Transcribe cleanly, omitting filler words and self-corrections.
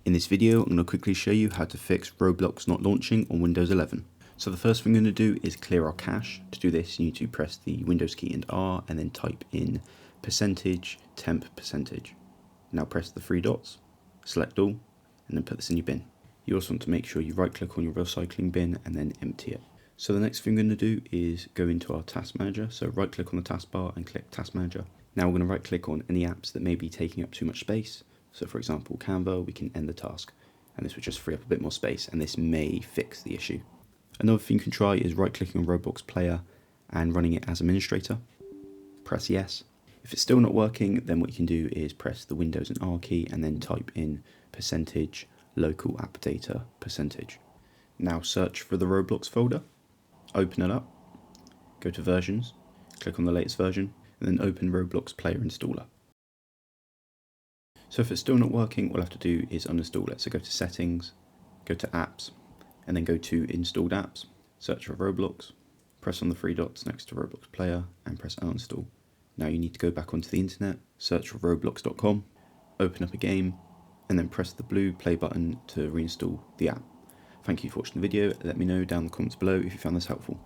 In this video, I'm going to quickly show you how to fix Roblox not launching on Windows 11. So the first thing we're going to do is clear our cache. To do this, you need to press the Windows key and R and then type in %temp%. Now press the three dots, select all, and then put this in your bin. You also want to make sure you right click on your recycling bin and then empty it. So the next thing we're going to do is go into our task manager. So right click on the taskbar and click task manager. Now we're going to right click on any apps that may be taking up too much space. So for example, Canva, we can end the task, and this would just free up a bit more space, and this may fix the issue. Another thing you can try is right clicking on Roblox player and running it as administrator. Press yes. If it's still not working, then what you can do is press the Windows and R key and then type in %local app data %. Now search for the Roblox folder, open it up, go to versions, click on the latest version, and then open Roblox player installer. So if it's still not working, what we'll have to do is uninstall it. So go to settings, go to apps, and then go to installed apps, search for Roblox, press on the three dots next to Roblox player and press uninstall. Now you need to go back onto the internet, search for roblox.com, open up a game, and then press the blue play button to reinstall the app. Thank you for watching the video. Let me know down in the comments below if you found this helpful.